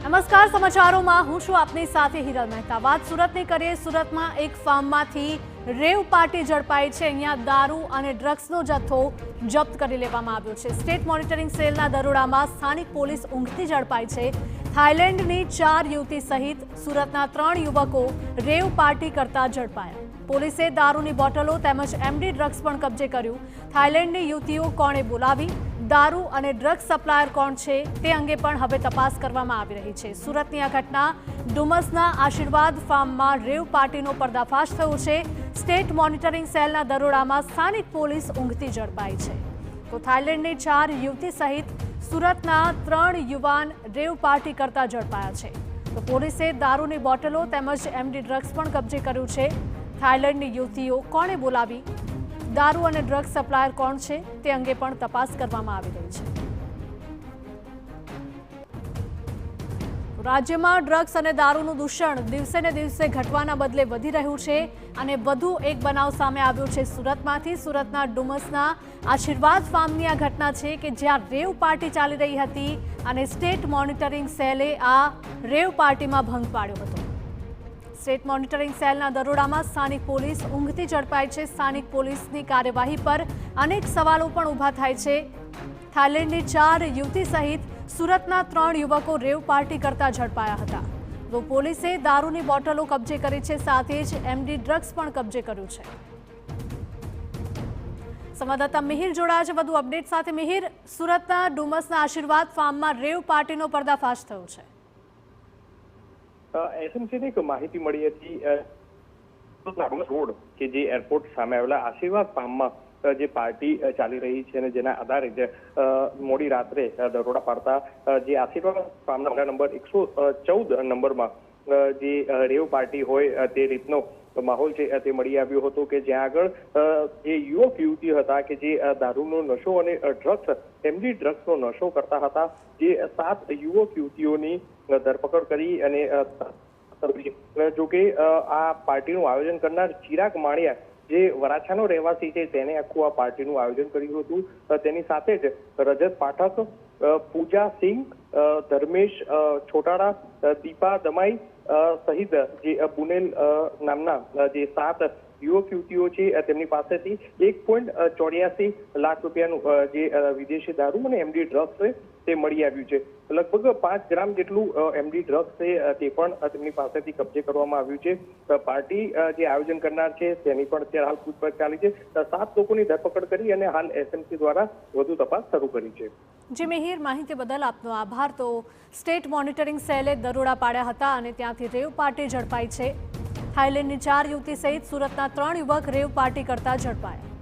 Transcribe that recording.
નમસ્કાર, સમાચારોમાં હું છું આપની સાથે હિરલ મહેતા। વાત સુરતની કરીએ। સુરતમાં એક ફાર્મમાંથી રેવ પાર્ટી ઝડપાઈ છે। અહીંયા દારૂ અને ડ્રગ્સનો જથ્થો જપ્ત કરી લેવામાં આવ્યો છે। સ્ટેટ મોનિટરિંગ સેલના દરોડામાં સ્થાનિક પોલીસ ઊંઘતી ઝડપાઈ છે। થાઈલેન્ડની 4 યુવતી સહિત સુરતના 3 યુવકો રેવ પાર્ટી કરતા ઝડપાયા। પોલીસે દારૂની બોટલો તેમજ એમડી ડ્રગ્સ પણ કબજે કર્યું। થાઈલેન્ડની યુવતીઓ કોણે બોલાવી, દારૂ અને ડ્રગ્સ સપ્લાયર કોણ છે તે અંગે પણ હવે તપાસ કરવામાં આવી રહી છે। સુરતની આ ઘટના ડુમસના આશીર્વાદ ફાર્મમાં રેવ પાર્ટીનો પર્દાફાશ થયો છે। સ્ટેટ મોનિટરિંગ સેલના દરોડામાં સ્થાનિક પોલીસ ઊંઘતી ઝડપાઈ છે। તો થાઈલેન્ડની 4 યુવતી સહિત સુરતના 3 યુવાન રેવ પાર્ટી કરતા ઝડપાયા છે। તો પોલીસે દારૂની બોટલો તેમજ એમડી ડ્રગ્સ પણ કબજે કર્યું છે। થાઈલેન્ડની યુવતીઓ કોણે બોલાવી, દારૂ અને ડ્રગ્સ સપ્લાયર કોણ છે તે અંગે પણ તપાસ કરવામાં આવી રહી છે। રાજ્યમાં ડ્રગ્સ અને દારૂનું દૂષણ દિવસે ને દિવસે ઘટવાના બદલે વધી રહ્યું છે અને વધુ એક બનાવ સામે આવ્યો છે સુરતમાંથી। સુરતના ડુમસના આશીર્વાદ ફાર્મની આ ઘટના છે કે જ્યાં રેવ પાર્ટી ચાલી રહી હતી અને સ્ટેટ મોનિટરિંગ સેલે આ રેવ પાર્ટીમાં ભંગ પાડ્યો હતો। સ્ટેટ મોનિટરિંગ સેલના દરોડામાં સ્થાનિક પોલીસ ઊંઘતી ઝડપાઈ છે। સ્થાનિક પોલીસની કાર્યવાહી પર અનેક સવાલો પણ ઊભા થાય છે। થાઈલેન્ડની 4 યુવતી સહિત સુરતના 3 યુવકો રેવ પાર્ટી કરતા ઝડપાયા હતા। તો પોલીસે દારૂની બોટલો કબજે કરી છે, સાથે જ એમડી ડ્રગ્સ પણ કબજે કર્યું છે। સંવાદદાતા મિહિર જોડાયા છે વધુ અપડેટ સાથે। મિહિર, સુરતના ડુમસના આશીર્વાદ ફાર્મમાં રેવ પાર્ટીનો પર્દાફાશ થયો છે। એસએમસીને એક માહિતી મળી હતી રોડ કે જે એરપોર્ટ સામે આવેલા આશીર્વાદ ફાર્મમાં જે પાર્ટી ચાલી રહી છે અને જેના આધારે મોડી રાત્રે દરોડા પાડતા જે આશીર્વાદ ફાર્મના નંબર 114 નંબરમાં જે રેવ પાર્ટી હોય તે રીતનો માહોલ છે તે મળી આવ્યો હતો કે જ્યાં આગળ જે યુવક યુવતી હતા કે જે દારૂનો નશો અને ડ્રગ્સ એમડી ડ્રગ્સનો નશો કરતા હતા। જે 7 યુવક યુવતીઓની ધરપકડ કરી અને જોકે આ પાર્ટીનું આયોજન કરનાર ચિરાગ માળિયા જે વરાછાનો રહેવાસી છે તેને આખું આ પાર્ટીનું આયોજન કર્યું હતું। તેની સાથે જ રજત પાઠક, પૂજા સિંહ, ધર્મેશ છોટાડા, દીપા દમાઈ સહિત જે બુનેલ નામના જે 7 યુવક યુવતીઓ છે તેમની પાસેથી 1.84 લાખ રૂપિયાનું જે વિદેશી દારૂ અને એમડી ડ્રગ્સ છે તે મળી આવ્યું છે। લગભગ 5 ગ્રામ જેટલું એમડી ડ્રગ્સ છે તે પણ તેમની પાસેથી કબજે કરવામાં આવ્યું છે। પાર્ટી જે આયોજન કરનાર છે તેની પણ અત્યારે હાલ પૂછપરછ ચાલી છે। 7 લોકોની ધરપકડ કરી અને હાલ એસએમસી દ્વારા વધુ તપાસ શરૂ કરી છે। જી મિહિર, માહિતી બદલ આપનો આભાર। તો સ્ટેટ મોનિટરિંગ સેલે દરોડા પાડ્યા હતા અને ત્યાંથી રેવ પાર્ટી ઝડપાઈ છે। થાઈલેન્ડની 4 યુવતી સહિત સુરતના 3 યુવક રેવ પાર્ટી કરતા ઝડપાયા।